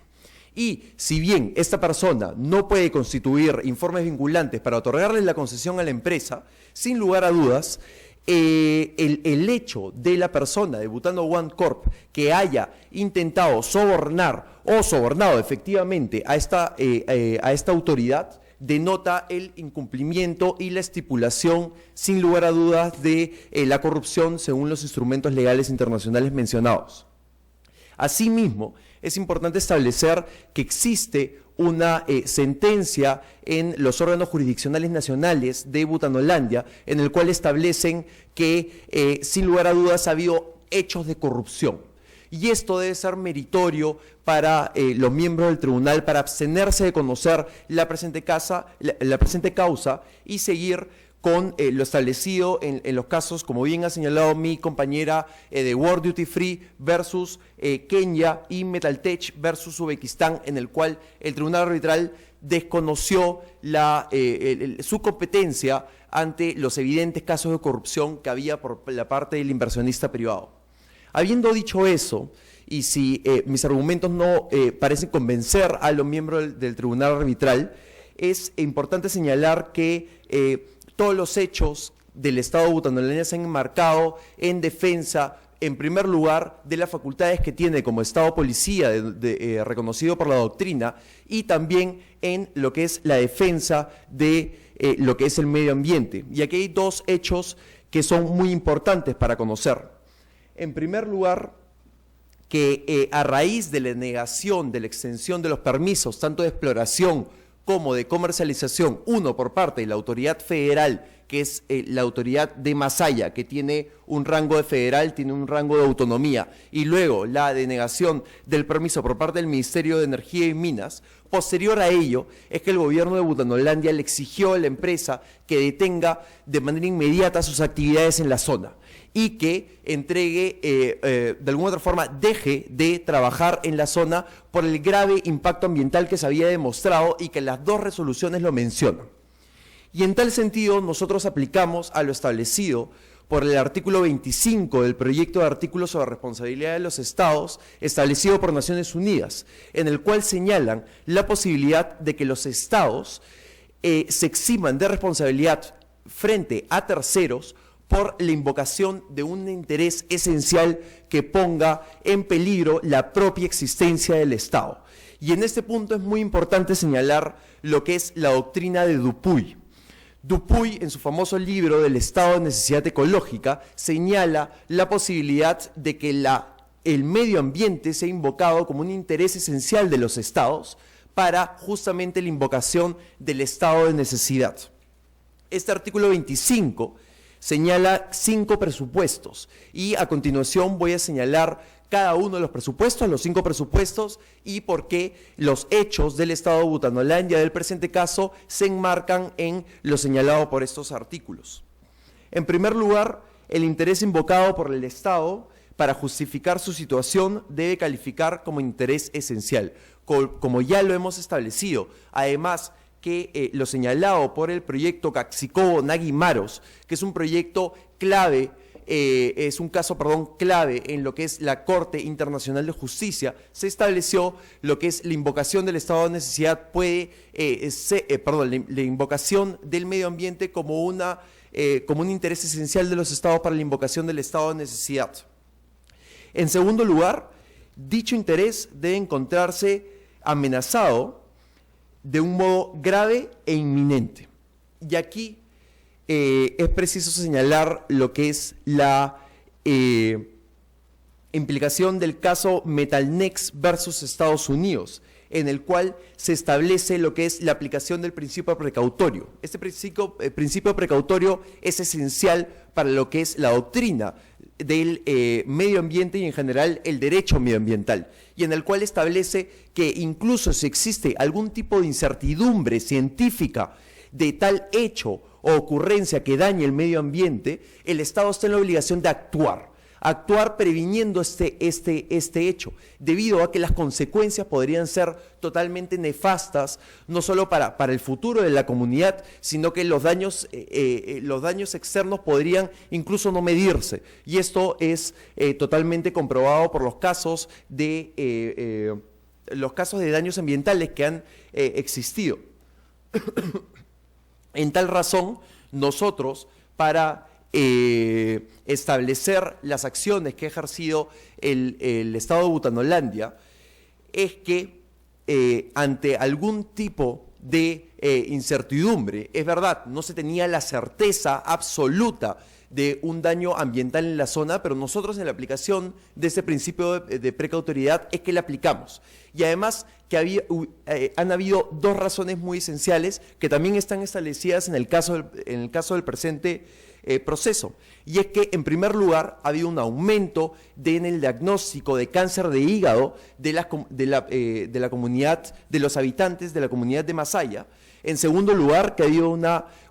Y si bien esta persona no puede constituir informes vinculantes para otorgarle la concesión a la empresa, sin lugar a dudas, el hecho de la persona de Butano One Corp que haya intentado sobornar o sobornado efectivamente a esta autoridad denota el incumplimiento y la estipulación, sin lugar a dudas, de la corrupción según los instrumentos legales internacionales mencionados. Asimismo, es importante establecer que existe una sentencia en los órganos jurisdiccionales nacionales de Butanolandia, en el cual establecen que, sin lugar a dudas, ha habido hechos de corrupción. Y esto debe ser meritorio para los miembros del tribunal para abstenerse de conocer la presente causa y seguir con lo establecido en los casos, como bien ha señalado mi compañera, de World Duty Free versus Kenia y Metaltech versus Uzbekistán, en el cual el Tribunal Arbitral desconoció su competencia ante los evidentes casos de corrupción que había por la parte del inversionista privado. Habiendo dicho eso, y si mis argumentos no parecen convencer a los miembros del Tribunal Arbitral, es importante señalar que todos los hechos del Estado de Butanolandia se han enmarcado en defensa, en primer lugar, de las facultades que tiene como Estado policía reconocido por la doctrina, y también en lo que es la defensa de lo que es el medio ambiente. Y aquí hay dos hechos que son muy importantes para conocer. En primer lugar, que a raíz de la negación de la extensión de los permisos, tanto de exploración como de comercialización, uno por parte de la autoridad federal, que es la autoridad de Masaya, que tiene un rango de federal, tiene un rango de autonomía, y luego la denegación del permiso por parte del Ministerio de Energía y Minas, posterior a ello es que el gobierno de Butanolandia le exigió a la empresa que detenga de manera inmediata sus actividades en la zona y que entregue, de alguna otra forma, deje de trabajar en la zona por el grave impacto ambiental que se había demostrado y que las dos resoluciones lo mencionan. Y en tal sentido, nosotros aplicamos a lo establecido por el artículo 25 del proyecto de artículos sobre responsabilidad de los estados establecido por Naciones Unidas, en el cual señalan la posibilidad de que los estados se eximan de responsabilidad frente a terceros por la invocación de un interés esencial que ponga en peligro la propia existencia del Estado. Y en este punto es muy importante señalar lo que es la doctrina de Dupuy. Dupuy, en su famoso libro del Estado de Necesidad Ecológica, señala la posibilidad de que el medio ambiente sea invocado como un interés esencial de los estados para justamente la invocación del estado de necesidad. Este artículo 25 señala 5 presupuestos y a continuación voy a señalar cada uno de los presupuestos, los 5 presupuestos y por qué los hechos del Estado de Butanolandia del presente caso se enmarcan en lo señalado por estos artículos. En primer lugar, el interés invocado por el Estado para justificar su situación debe calificar como interés esencial, como ya lo hemos establecido. Además, que lo señalado por el proyecto Caxicobo-Nagui-Maros, que es un proyecto clave, es un caso, clave en lo que es la Corte Internacional de Justicia, se estableció lo que es la invocación del estado de necesidad la invocación del medio ambiente como un interés esencial de los estados para la invocación del estado de necesidad. En segundo lugar, dicho interés debe encontrarse amenazado de un modo grave e inminente. Y aquí es preciso señalar lo que es la implicación del caso Metalnex versus Estados Unidos, en el cual se establece lo que es la aplicación del principio precautorio. Este principio precautorio es esencial para lo que es la doctrina del medio ambiente y en general el derecho medioambiental, y en el cual establece que incluso si existe algún tipo de incertidumbre científica de tal hecho o ocurrencia que dañe el medio ambiente, el Estado está en la obligación de actuar previniendo este hecho, debido a que las consecuencias podrían ser totalmente nefastas, no solo para el futuro de la comunidad, sino que los daños externos podrían incluso no medirse. Y esto es totalmente comprobado por los casos de daños ambientales que han existido. En tal razón, nosotros, para establecer las acciones que ha ejercido el Estado de Butanolandia, es que ante algún tipo de incertidumbre, es verdad, no se tenía la certeza absoluta de un daño ambiental en la zona, pero nosotros en la aplicación de ese principio de precautoriedad es que la aplicamos. Y además que han habido 2 razones muy esenciales que también están establecidas en el caso del presente proceso. Y es que, en primer lugar, ha habido un aumento en el diagnóstico de cáncer de hígado de la comunidad, de los habitantes de la comunidad de Masaya. En segundo lugar, que ha habido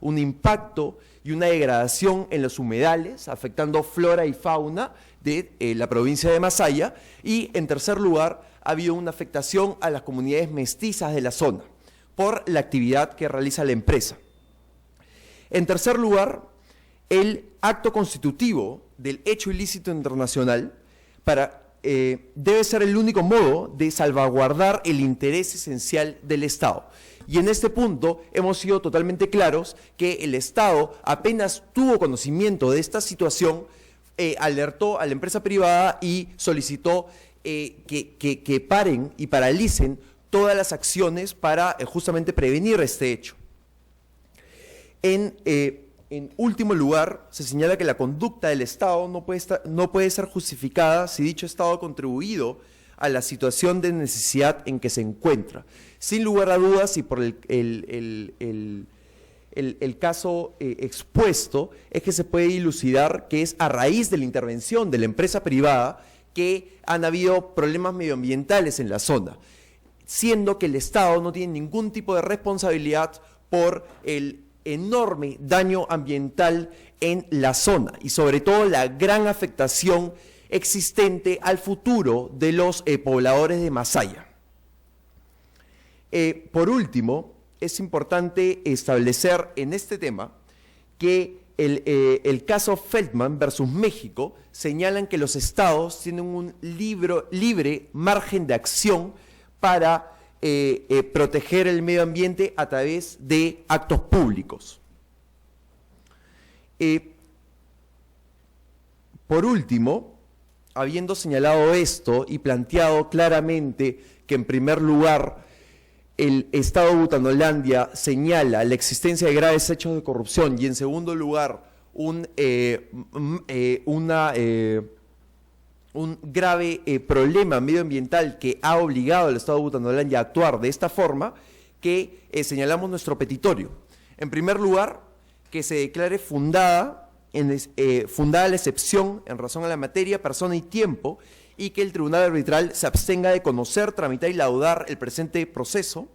un impacto y una degradación en los humedales, afectando flora y fauna de la provincia de Masaya. Y en tercer lugar, ha habido una afectación a las comunidades mestizas de la zona por la actividad que realiza la empresa. En tercer lugar, el acto constitutivo del hecho ilícito internacional para debe ser el único modo de salvaguardar el interés esencial del Estado. Y en este punto hemos sido totalmente claros que el Estado apenas tuvo conocimiento de esta situación, alertó a la empresa privada y solicitó que paren y paralicen todas las acciones para justamente prevenir este hecho. En último lugar, se señala que la conducta del Estado no puede ser justificada si dicho Estado ha contribuido a la situación de necesidad en que se encuentra. Sin lugar a dudas, y por el caso expuesto, es que se puede dilucidar que es a raíz de la intervención de la empresa privada que han habido problemas medioambientales en la zona, siendo que el Estado no tiene ningún tipo de responsabilidad por el enorme daño ambiental en la zona y sobre todo la gran afectación existente al futuro de los pobladores de Masaya. Por último, es importante establecer en este tema que el caso Feldman versus México señalan que los estados tienen un libre margen de acción para proteger el medio ambiente a través de actos públicos. Por último, habiendo señalado esto y planteado claramente que en primer lugar el Estado de Butanolandia señala la existencia de graves hechos de corrupción y en segundo lugar un grave problema medioambiental que ha obligado al Estado de Butanolandia a actuar de esta forma, que señalamos nuestro petitorio. En primer lugar, que se declare fundada la excepción en razón a la materia, persona y tiempo, y que el Tribunal Arbitral se abstenga de conocer, tramitar y laudar el presente proceso.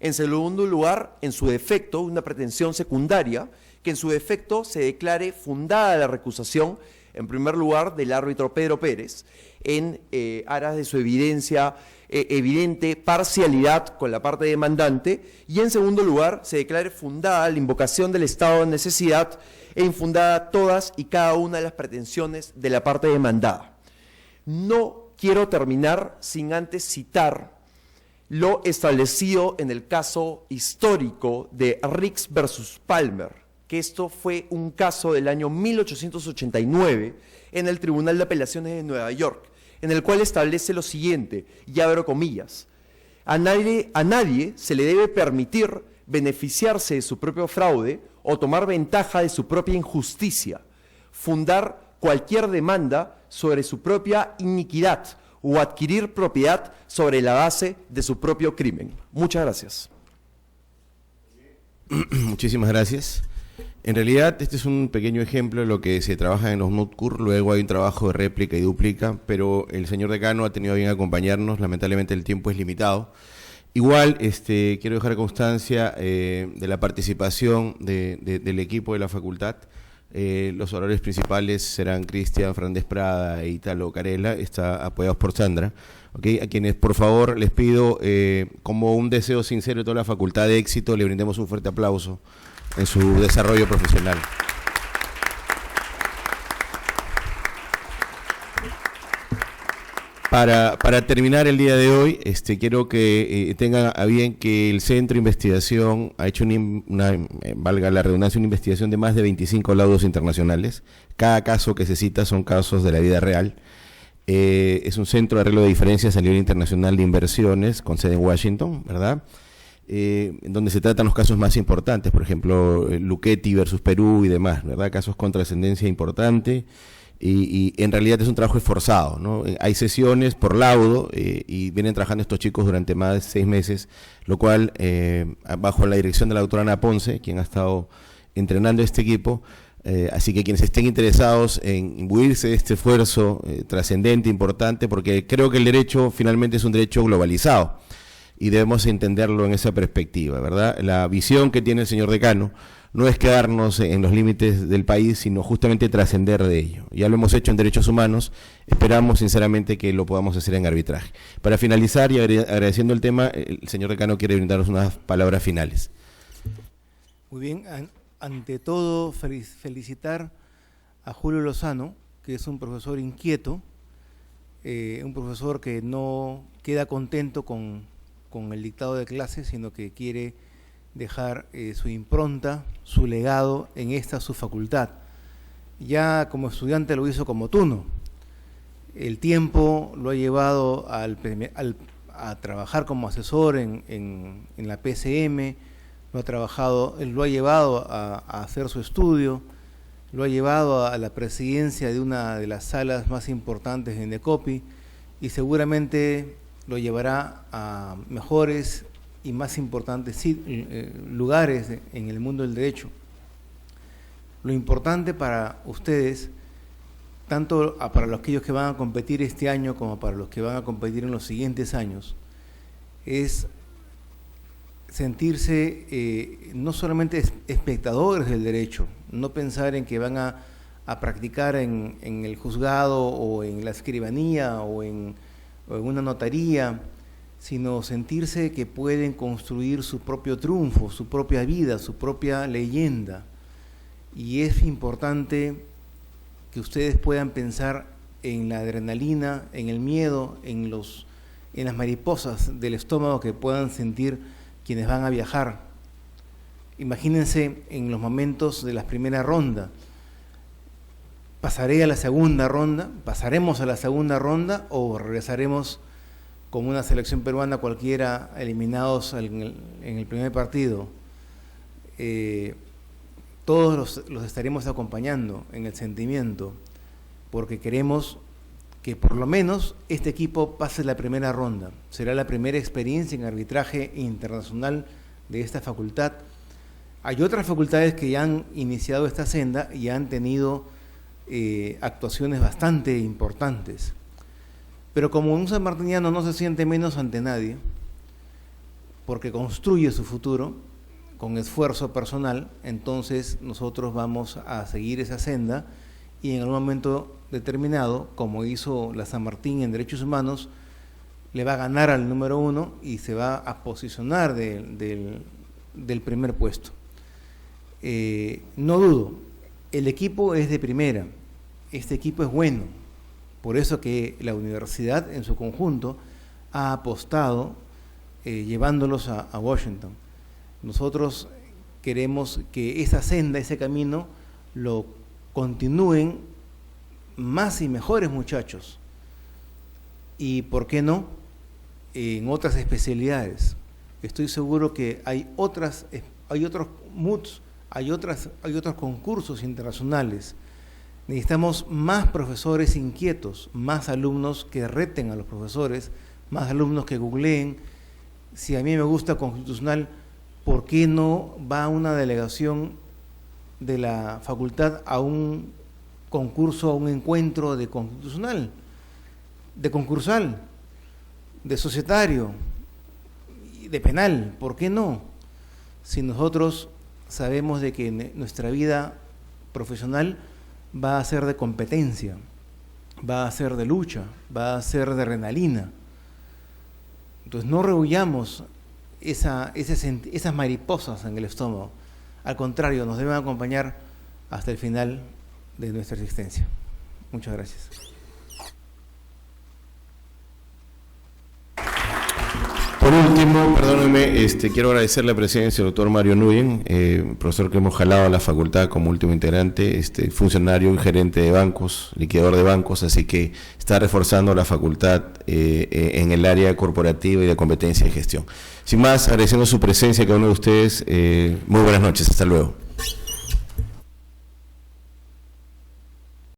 En segundo lugar, en su defecto, una pretensión secundaria, que en su defecto se declare fundada la recusación, en primer lugar, del árbitro Pedro Pérez, en aras de su evidente parcialidad con la parte demandante, y en segundo lugar, se declare fundada la invocación del estado de necesidad e infundada todas y cada una de las pretensiones de la parte demandada. No quiero terminar sin antes citar lo establecido en el caso histórico de Rix versus Palmer, que esto fue un caso del año 1889 en el Tribunal de Apelaciones de Nueva York, en el cual establece lo siguiente, y abro comillas: a nadie se le debe permitir beneficiarse de su propio fraude o tomar ventaja de su propia injusticia, fundar cualquier demanda sobre su propia iniquidad o adquirir propiedad sobre la base de su propio crimen. Muchas gracias. Muchísimas gracias. En realidad, este es un pequeño ejemplo de lo que se trabaja en los MUTCUR, luego hay un trabajo de réplica y dúplica, pero el señor decano ha tenido bien acompañarnos, lamentablemente el tiempo es limitado. Igual, quiero dejar constancia de la participación del equipo de la facultad. Los oradores principales serán Cristian Fernández Prada e Italo Carella, está apoyados por Sandra, ¿okay? A quienes por favor les pido, como un deseo sincero de toda la facultad de éxito, le brindemos un fuerte aplauso en su desarrollo profesional. Para terminar el día de hoy, quiero que tengan a bien que el Centro de Investigación ha hecho valga la redundancia, una investigación de más de 25 laudos internacionales. Cada caso que se cita son casos de la vida real. Es un centro de arreglo de diferencias a nivel internacional de inversiones, con sede en Washington, ¿verdad? En donde se tratan los casos más importantes, por ejemplo, Luchetti versus Perú y demás, ¿verdad? Casos con trascendencia importante. Y en realidad es un trabajo esforzado, ¿no? Hay sesiones por laudo y vienen trabajando estos chicos durante más de 6 meses, lo cual, bajo la dirección de la doctora Ana Ponce, quien ha estado entrenando este equipo, así que quienes estén interesados en imbuirse de este esfuerzo trascendente, importante, porque creo que el derecho finalmente es un derecho globalizado y debemos entenderlo en esa perspectiva, ¿verdad? La visión que tiene el señor decano no es quedarnos en los límites del país, sino justamente trascender de ello. Ya lo hemos hecho en derechos humanos, esperamos sinceramente que lo podamos hacer en arbitraje. Para finalizar y agradeciendo el tema, el señor decano quiere brindarnos unas palabras finales. Muy bien, ante todo felicitar a Julio Lozano, que es un profesor inquieto, un profesor que no queda contento con el dictado de clase, sino que quiere dejar su impronta, su legado en esta su facultad. Ya como estudiante lo hizo como Tuno. El tiempo lo ha llevado a trabajar como asesor en la PCM, lo ha llevado a hacer su estudio, lo ha llevado a la presidencia de una de las salas más importantes en Indecopi y seguramente lo llevará a mejores y más importantes lugares en el mundo del derecho. Lo importante para ustedes, tanto para aquellos que van a competir este año como para los que van a competir en los siguientes años, es sentirse no solamente espectadores del derecho, no pensar en que van a practicar en el juzgado o en la escribanía o en una notaría, sino sentirse que pueden construir su propio triunfo, su propia vida, su propia leyenda. Y es importante que ustedes puedan pensar en la adrenalina, en el miedo, en las mariposas del estómago que puedan sentir quienes van a viajar. Imagínense en los momentos de la primera ronda. ¿Pasaré a la segunda ronda? ¿Pasaremos a la segunda ronda o regresaremos como una selección peruana cualquiera, eliminados en el primer partido? Todos los estaremos acompañando en el sentimiento, porque queremos que por lo menos este equipo pase la primera ronda. Será la primera experiencia en arbitraje internacional de esta facultad. Hay otras facultades que ya han iniciado esta senda y han tenido actuaciones bastante importantes. Pero como un sanmartiniano no se siente menos ante nadie, porque construye su futuro con esfuerzo personal, entonces nosotros vamos a seguir esa senda y en algún momento determinado, como hizo la San Martín en Derechos Humanos, le va a ganar al número 1 y se va a posicionar del primer puesto. No dudo, el equipo es de primera, este equipo es bueno, por eso que la universidad en su conjunto ha apostado llevándolos a Washington. Nosotros queremos que esa senda, ese camino, lo continúen más y mejores muchachos. Y, ¿por qué no?, en otras especialidades. Estoy seguro que hay otros MUTs, hay otros concursos internacionales. Necesitamos más profesores inquietos, más alumnos que reten a los profesores, más alumnos que googleen. Si a mí me gusta constitucional, ¿por qué no va una delegación de la facultad a un concurso, a un encuentro de constitucional, de concursal, de societario, de penal? ¿Por qué no? Si nosotros sabemos de que nuestra vida profesional va a ser de competencia, va a ser de lucha, va a ser de adrenalina. Entonces no rehuyamos esas mariposas en el estómago. Al contrario, nos deben acompañar hasta el final de nuestra existencia. Muchas gracias. Por último, perdónenme, quiero agradecer la presencia del doctor Mario Nuyen, profesor que hemos jalado a la facultad como último integrante, funcionario y gerente de bancos, liquidador de bancos, así que está reforzando la facultad en el área corporativa y de competencia y gestión. Sin más, agradeciendo su presencia a cada uno de ustedes, muy buenas noches, hasta luego.